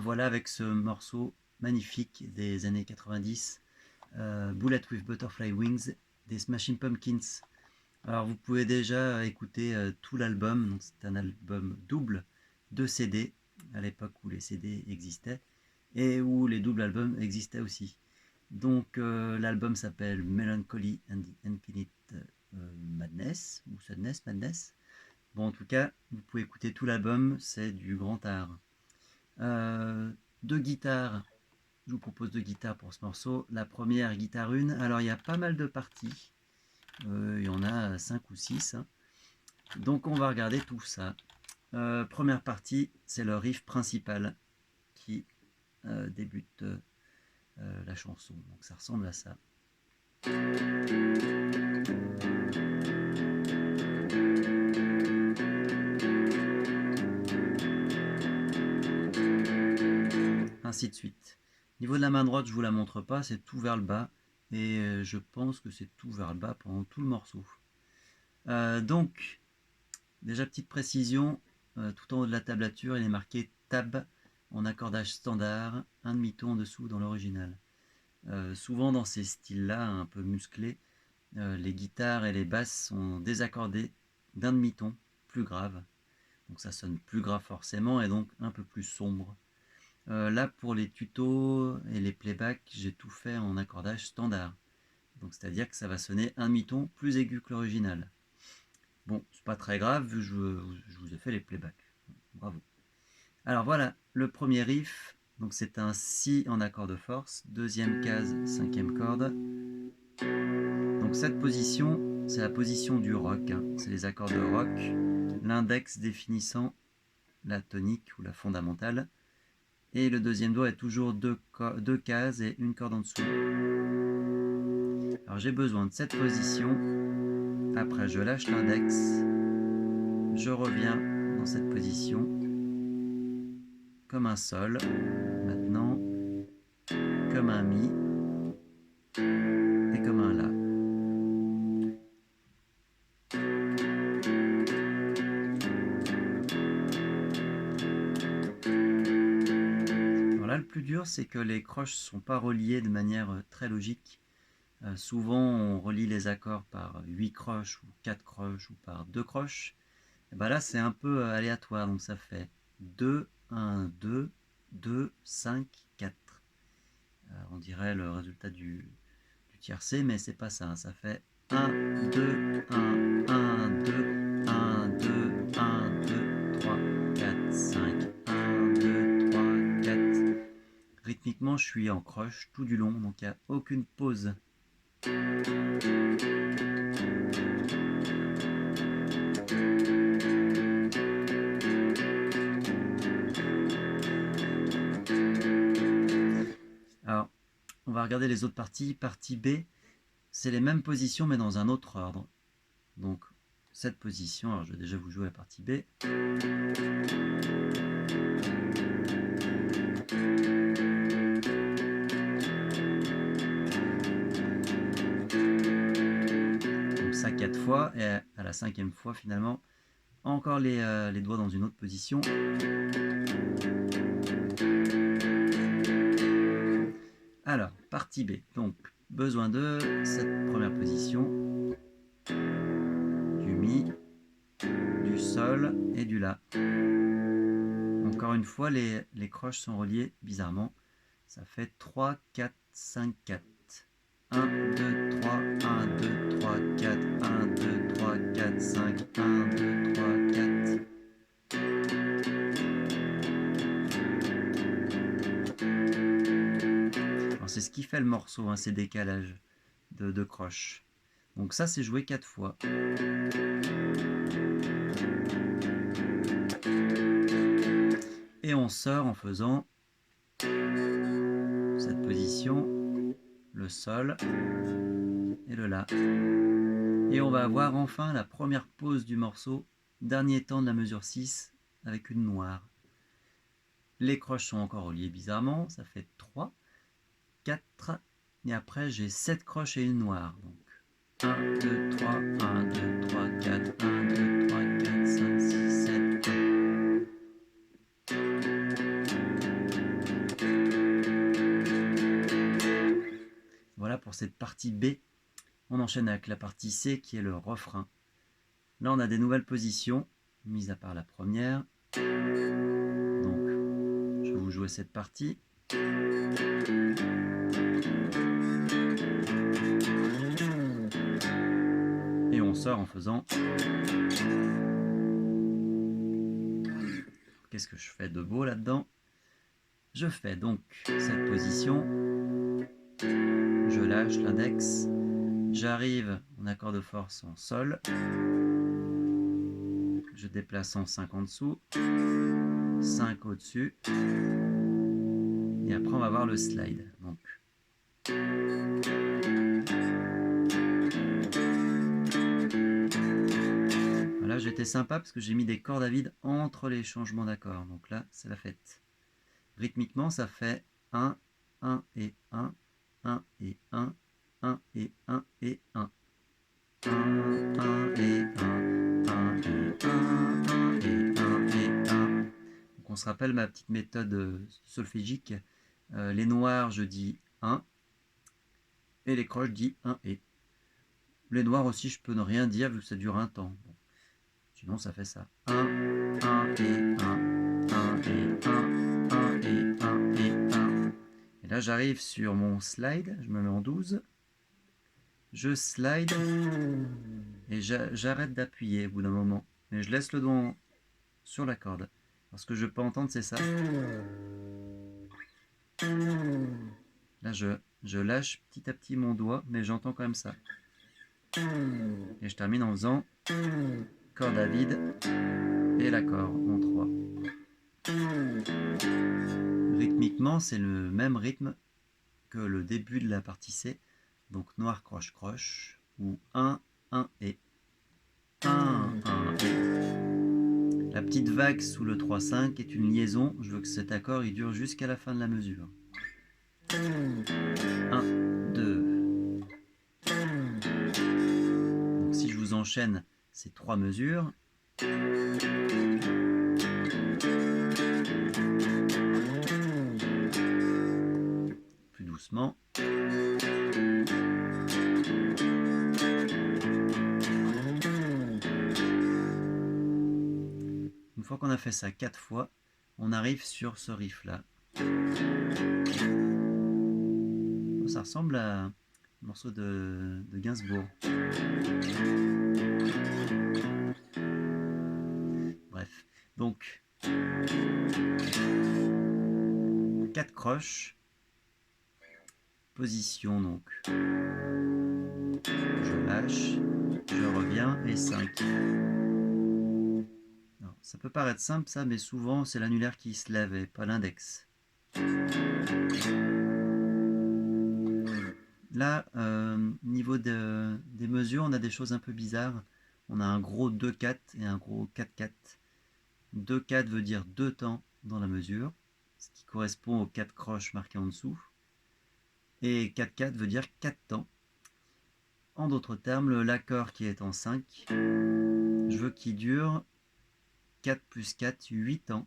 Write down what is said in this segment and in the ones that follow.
revoilà avec ce morceau magnifique des années 90, Bullet with Butterfly Wings des Smashing Pumpkins. Alors vous pouvez déjà écouter tout l'album, c'est un album double de CD, à l'époque où les CD existaient, et où les doubles albums existaient aussi. Donc l'album s'appelle Melancholy and the Infinite Madness, ou Sadness Madness. Bon, en tout cas, vous pouvez écouter tout l'album, c'est du grand art. Deux guitares, je vous propose deux guitares pour ce morceau. La première, guitare 1, alors il y a pas mal de parties, il y en a 5 ou 6, hein. Donc on va regarder tout ça. Première partie, c'est le riff principal qui débute la chanson, donc ça ressemble à ça. Ainsi de suite. Niveau de la main droite, je vous la montre pas, c'est tout vers le bas, et je pense que c'est tout vers le bas pendant tout le morceau. Donc, déjà petite précision, tout en haut de la tablature, il est marqué Tab en accordage standard, un demi-ton en dessous dans l'original. Souvent dans ces styles-là, un peu musclés, les guitares et les basses sont désaccordées d'un demi-ton plus grave. Donc ça sonne plus grave forcément et donc un peu plus sombre. Là pour les tutos et les playbacks, j'ai tout fait en accordage standard. Donc c'est-à-dire que ça va sonner un demi-ton plus aigu que l'original. Bon, c'est pas très grave vu que je vous ai fait les playbacks. Bravo. Alors voilà, le premier riff, donc c'est un Si en accord de force, deuxième case, cinquième corde. Donc cette position, c'est la position du rock, hein. C'est les accords de rock, l'index définissant la tonique ou la fondamentale. Et le deuxième doigt est toujours deux cases et une corde en dessous. Alors j'ai besoin de cette position. Après je lâche l'index. Je reviens dans cette position. Comme un sol. Maintenant, comme un mi. Et comme un la. Alors là, le plus dur, c'est que les croches ne sont pas reliées de manière très logique. Souvent, on relie les accords par 8 croches ou 4 croches ou par 2 croches. Et ben là, c'est un peu aléatoire. Donc ça fait 2, 1, 2, 2, 5, 4. On dirait le résultat du tiercé, mais c'est pas ça. Ça fait 1, 2, 1, 1, 2, 1, 2, 1, 2, 3, 4, 5, 1, 2, 3, 4. Rythmiquement, je suis en croche tout du long, donc il n'y a aucune pause. Alors, on va regarder les autres parties. Partie B, c'est les mêmes positions mais dans un autre ordre. Donc, cette position, alors je vais déjà vous jouer la partie B. Donc ça 4 fois, et à la 5e fois finalement, encore les doigts dans une autre position. Alors, partie B. Donc, besoin de cette première position, du Mi, du Sol et du La. Encore une fois, les croches sont reliées bizarrement. Ça fait 3, 4, 5, 4. 1, 2, 3, 1, 2, 3, 4, 1, 2, 3, 4, 5, 1, 2, 3, 4. Alors c'est ce qui fait le morceau, hein, ces décalages de croches. Donc ça c'est joué 4 fois. Et on sort en faisant cette position, le Sol et le La. Et on va avoir enfin la première pause du morceau, dernier temps de la mesure 6 avec une noire. Les croches sont encore reliées bizarrement, ça fait 3, 4, et après j'ai 7 croches et une noire. Donc 1, 2, 3, 1, 2, 3, 4, 1, 2, 3, 4, 5, 6, 7. pour cette partie B. On enchaîne avec la partie C qui est le refrain. Là, on a des nouvelles positions, mis à part la première. Donc, je vais vous jouer cette partie. Et on sort en faisant... Qu'est-ce que je fais de beau là-dedans? Je fais donc cette position. Je lâche l'index. J'arrive en accord de force en sol. Je déplace en 5 en dessous. 5 au-dessus. Et après, on va voir le slide. Donc, voilà, j'étais sympa parce que j'ai mis des cordes à vide entre les changements d'accords. Donc là, c'est la fête. Rythmiquement, ça fait 1, 1 et 1, 1 et 1, 1 et 1 et 1. 1, 1 et 1, 1 et 1, 1 et 1 et 1. Donc on se rappelle ma petite méthode solfégique. Les noirs, je dis 1. Et les croches, je dis 1 et. Les noirs aussi, je peux ne rien dire vu que ça dure un temps. Bon. Sinon, ça fait ça. 1, 1 et 1, 1 et 1, 1 et 1 et 1. Et là, j'arrive sur mon slide. Je me mets en 12. Je slide. Et j'arrête d'appuyer au bout d'un moment. Mais je laisse le doigt sur la corde. Alors, ce que je peux entendre, c'est ça. Là, je lâche petit à petit mon doigt, mais j'entends quand même ça. Et je termine en faisant corde à vide et l'accord en 3. Rythmiquement, c'est le même rythme que le début de la partie C. Donc noir, croche, croche, ou 1, 1 et 1, 1 et. La petite vague sous le 3-5 est une liaison. Je veux que cet accord il dure jusqu'à la fin de la mesure. 1, 2. Donc si je vous enchaîne ces 3 mesures, plus doucement. Une fois qu'on a fait ça 4 fois, on arrive sur ce riff là. Ça ressemble à un morceau de Gainsbourg. Bref, donc 4 croches, position donc, je lâche, je reviens et 5. Alors, ça peut paraître simple ça, mais souvent c'est l'annulaire qui se lève et pas l'index. Là, niveau des mesures, on a des choses un peu bizarres. On a un gros 2-4 et un gros 4-4. 2-4 veut dire 2 temps dans la mesure, ce qui correspond aux 4 croches marquées en dessous. Et 4-4 veut dire 4 temps. En d'autres termes, l'accord qui est en 5, je veux qu'il dure 4 plus 4, 8 temps,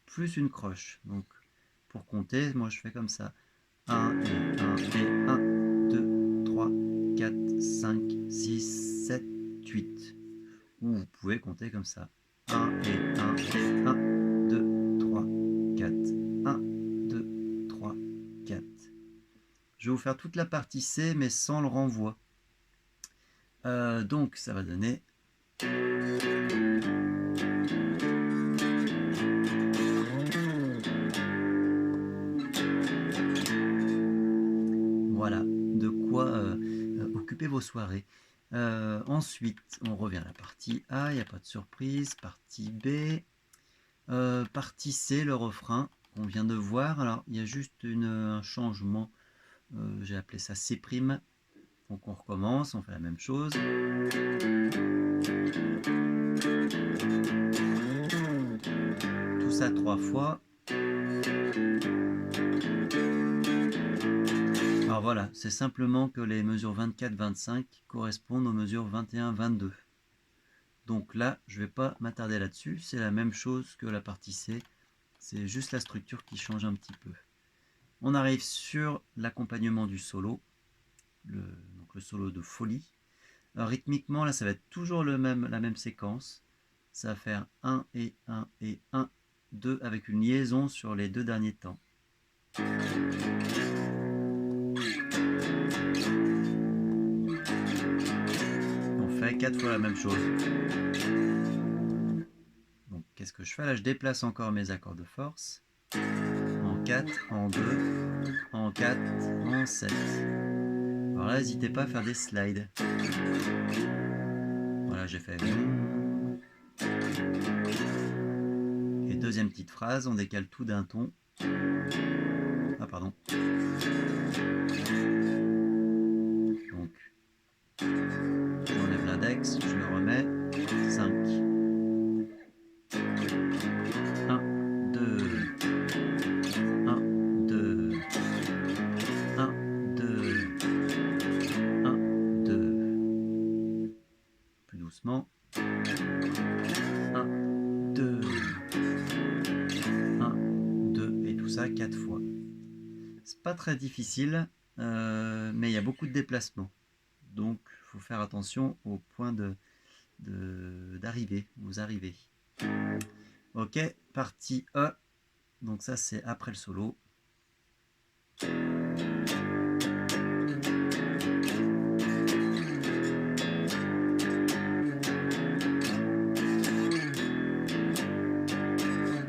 plus une croche. Donc, pour compter, moi je fais comme ça. 1 et 1 et 1, 2, 3, 4, 5, 6, 7, 8. Ou vous pouvez compter comme ça. 1 et 1 et 1, 2, 3, 4. 1, 2, 3, 4. Je vais vous faire toute la partie C, mais sans le renvoi. Donc, ça va donner... Voilà, de quoi occuper vos soirées. Ensuite, on revient à la partie A, il n'y a pas de surprise. Partie B, partie C, le refrain qu'on vient de voir. Alors, il y a juste un changement, j'ai appelé ça C'. Donc on recommence, on fait la même chose. Tout ça 3 fois. Alors voilà, c'est simplement que les mesures 24-25 correspondent aux mesures 21-22. Donc là, je ne vais pas m'attarder là-dessus, c'est la même chose que la partie C, c'est juste la structure qui change un petit peu. On arrive sur l'accompagnement du solo. donc le solo de folie. Alors, rythmiquement, là, ça va être toujours la même séquence. Ça va faire 1 et 1 et 1, 2 avec une liaison sur les deux derniers temps. On fait 4 fois la même chose. Donc, qu'est-ce que je fais là? Je déplace encore mes accords de force. En 4, en 2, en 4, en 7. Alors là, n'hésitez pas à faire des slides. Voilà, j'ai fait. Et deuxième petite phrase, on décale tout d'un ton. Ah, pardon. Donc, j'enlève l'index, je le remets. 5. 1, 2. 1, 2. 1, 2. 1, 2. Plus doucement. 1, 2. 1, 2. Et tout ça 4 fois. C'est pas très difficile, mais il y a beaucoup de déplacements. Donc, il faut faire attention au point d'arrivée, vous arrivez. Ok, partie E. Donc ça, c'est après le solo.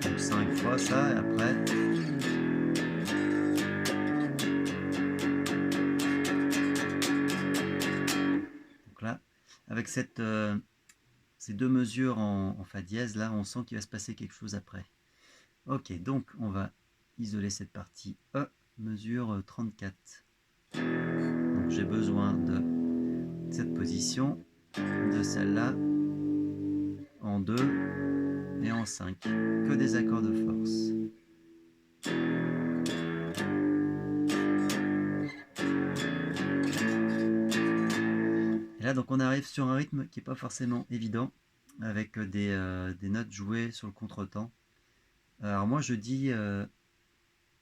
Donc 5 fois ça, et après... Donc là, avec ces deux mesures en fa dièse, là, on sent qu'il va se passer quelque chose après. Ok, donc on va isoler cette partie E, mesure 34. Donc j'ai besoin de cette position, de celle-là, en 2 et en 5. Que des accords de force. Et là, donc on arrive sur un rythme qui n'est pas forcément évident, avec des notes jouées sur le contretemps. Alors moi, je dis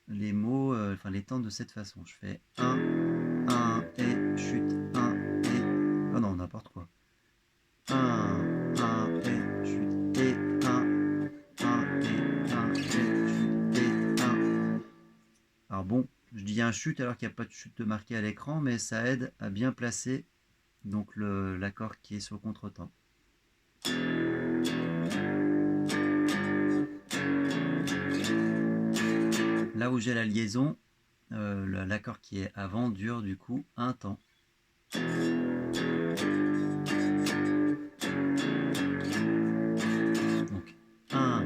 les mots, enfin les temps de cette façon. Je fais 1, 1 et chute, 1 et... Oh non, n'importe quoi. 1 et chute, et 1 et 1 et chute, et 1. Alors bon, je dis un chute alors qu'il n'y a pas de chute marquée à l'écran, mais ça aide à bien placer donc l'accord qui est sur le contretemps. Là où j'ai la liaison, l'accord qui est avant dure du coup un temps. Donc 1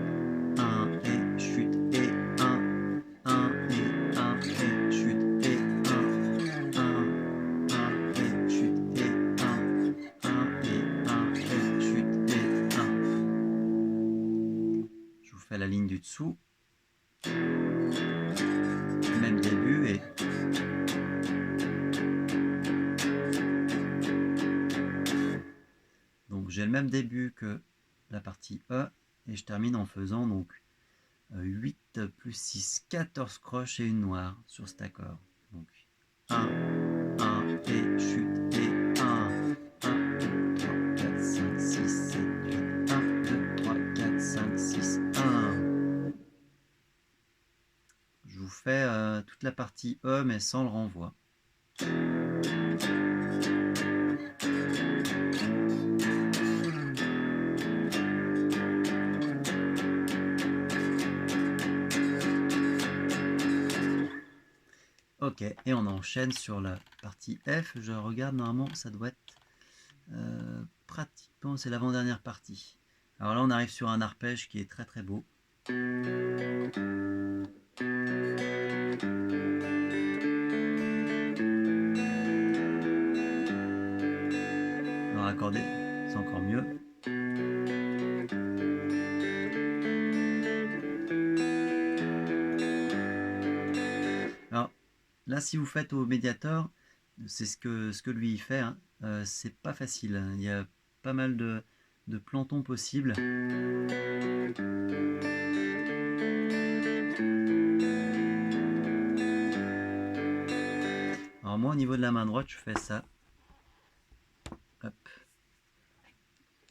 et chute et 1 et 1 et chute et 1 et chute et 1 et 1 et chute et 1. Je vous fais la ligne du dessous. Même début et donc j'ai le même début que la partie E et je termine en faisant donc 8 plus 6, 14 croches et une noire sur cet accord. Donc 1 et chute et 1, 1, 2, 3, 4, 5, 6, 7, 8, 1, 2, 3, 4, 5, 6, 1. Je vous fais toute la partie E mais sans le renvoi. Ok, et on enchaîne sur la partie F. Je regarde, normalement, ça doit être pratiquement, c'est l'avant-dernière partie. Alors là, on arrive sur un arpège qui est très très beau. Alors accordé, c'est encore mieux. Alors là, si vous faites au médiator, c'est ce que lui il fait, hein. C'est pas facile, hein. Il y a pas mal de plantons possibles. Alors moi, au niveau de la main droite, je fais ça. Hop.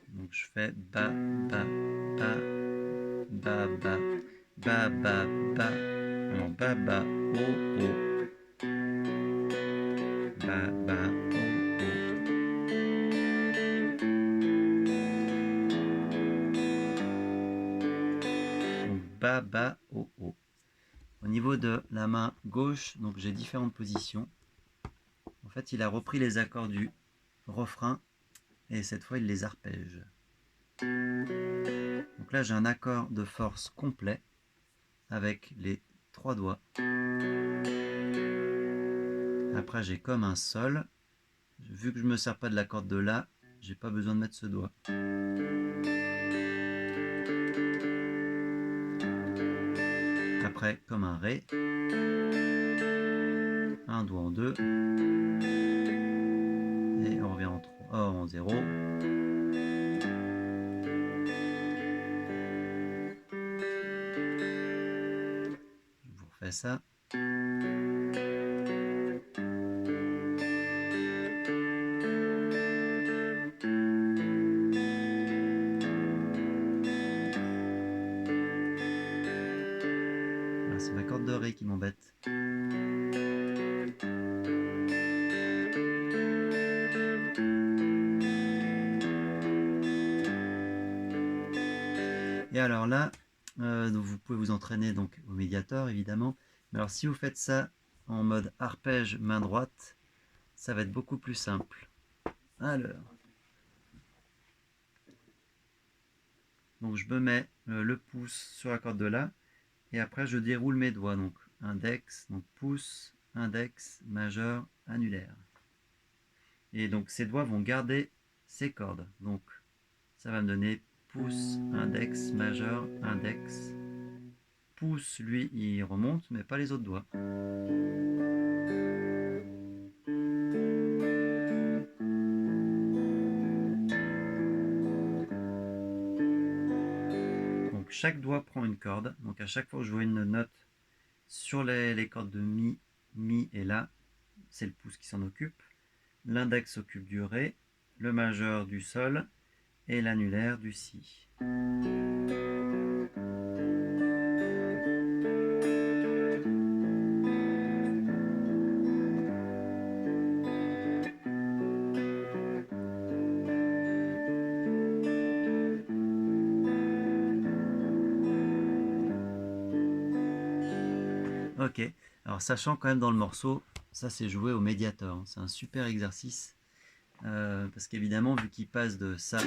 Donc je fais ba, ba, ba, ba, ba, ba, ba, ba. Non, ba, ba, oh, oh. Ba, ba, oh, oh. Donc ba, ba, oh, oh. Au niveau de la main gauche, donc j'ai différentes positions. En fait, il a repris les accords du refrain et cette fois, il les arpège. Donc là, j'ai un accord de force complet avec les 3 doigts. Après, j'ai comme un sol. Vu que je ne me sers pas de la corde de La, j'ai pas besoin de mettre ce doigt. Après, comme un Ré. Un doigt en 2. Et on revient en 3, en 0. Je vous refais ça. C'est ma corde de Ré qui m'embête. Et alors là, donc vous pouvez vous entraîner donc au médiator évidemment. Mais alors si vous faites ça en mode arpège main droite, ça va être beaucoup plus simple. Alors, donc je me mets le pouce sur la corde de La et après je déroule mes doigts. Donc index, donc pouce, index, majeur, annulaire. Et donc ces doigts vont garder ces cordes. Donc ça va me donner pouce, index, majeur, index. Pouce, lui, il remonte, mais pas les autres doigts. Donc chaque doigt prend une corde. Donc à chaque fois que je vois une note sur les cordes de Mi, Mi et La, c'est le pouce qui s'en occupe. L'index s'occupe du Ré, le majeur du Sol et l'annulaire du Si. Ok, alors sachant quand même dans le morceau, ça c'est joué au médiator, c'est un super exercice, parce qu'évidemment vu qu'il passe de ça,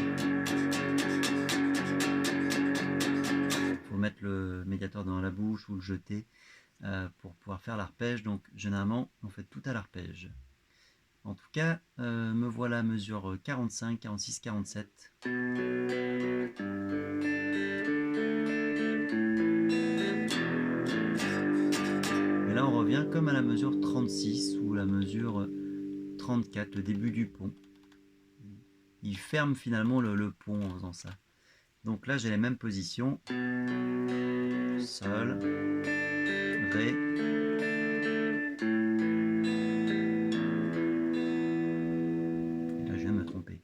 il faut mettre le médiator dans la bouche ou le jeter pour pouvoir faire l'arpège, donc généralement on fait tout à l'arpège. En tout cas, me voilà à mesure 45, 46, 47. Et là on revient comme à la mesure 36 ou la mesure 34, le début du pont. Il ferme finalement le pont en faisant ça. Donc là j'ai les mêmes positions. Sol, Ré. Et là je viens de me tromper.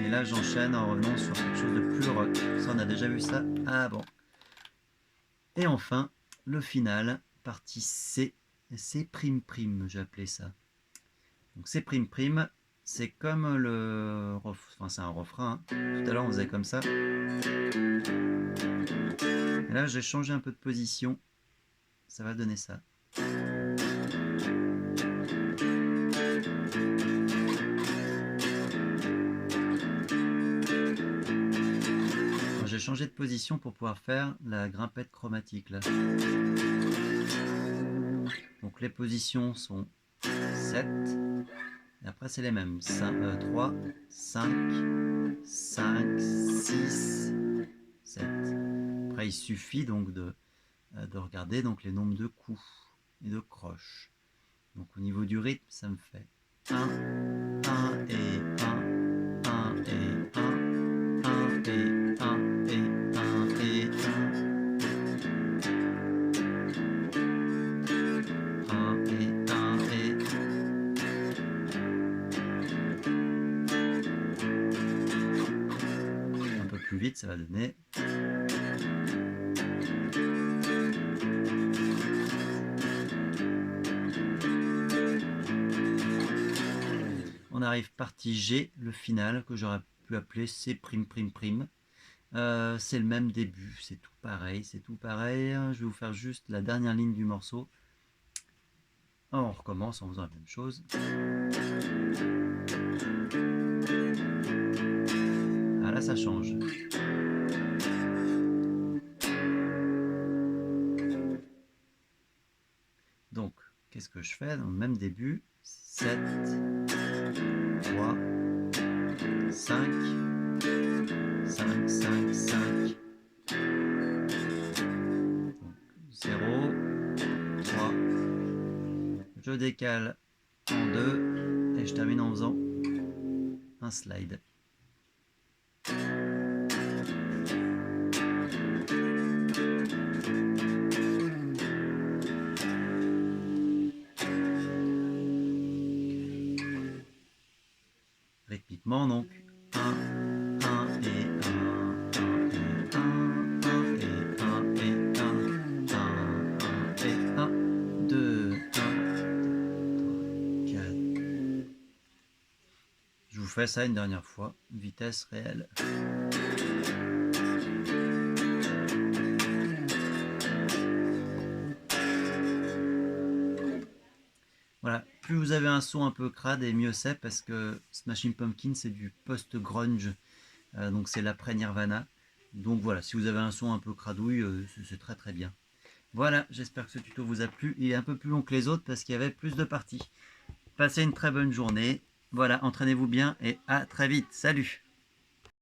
Et là j'enchaîne en revenant sur quelque chose de plus rock. Ça on a déjà vu ça. Ah bon. Et enfin, le final, partie C. C', j'ai appelé ça. Donc C', c'est comme le... Enfin c'est un refrain. Hein. Tout à l'heure on faisait comme ça. Et là j'ai changé un peu de position. Ça va donner ça. J'ai changé de position pour pouvoir faire la grimpette chromatique là. Donc les positions sont 7 et après c'est les mêmes 3, 5, 5, 6, 7. Après il suffit donc de regarder donc les nombres de coups et de croches. Donc au niveau du rythme ça me fait 1, 1 et 1, 1 et 1, 1 et 1 et 1 et 1. plus vite, ça va donner... On arrive partie G, le final, que j'aurais pu appeler C''''. C'est le même début, c'est tout pareil, c'est tout pareil. Je vais vous faire juste la dernière ligne du morceau. On recommence en faisant la même chose. Ah là, ça change. Donc, qu'est-ce que je fais dans le même début? 7, 3, 5, 5, 5, 5. 0, 3. Je décale en 2 et je termine en faisant un slide. Rythmiquement, donc 1, 1 et 1, 1 et 1, 1 et 1 et 1, 1 et 1, 2, 1, 3, 4. Je vous fais ça une dernière fois, vitesse réelle. Voilà, plus vous avez un son un peu crade et mieux c'est, parce que Smashing Pumpkins c'est du post-grunge, donc c'est l'après Nirvana. Donc voilà, si vous avez un son un peu cradouille, c'est très très bien. Voilà, j'espère que ce tuto vous a plu. Il est un peu plus long que les autres parce qu'il y avait plus de parties. Passez une très bonne journée. Voilà, entraînez-vous bien et à très vite. Salut!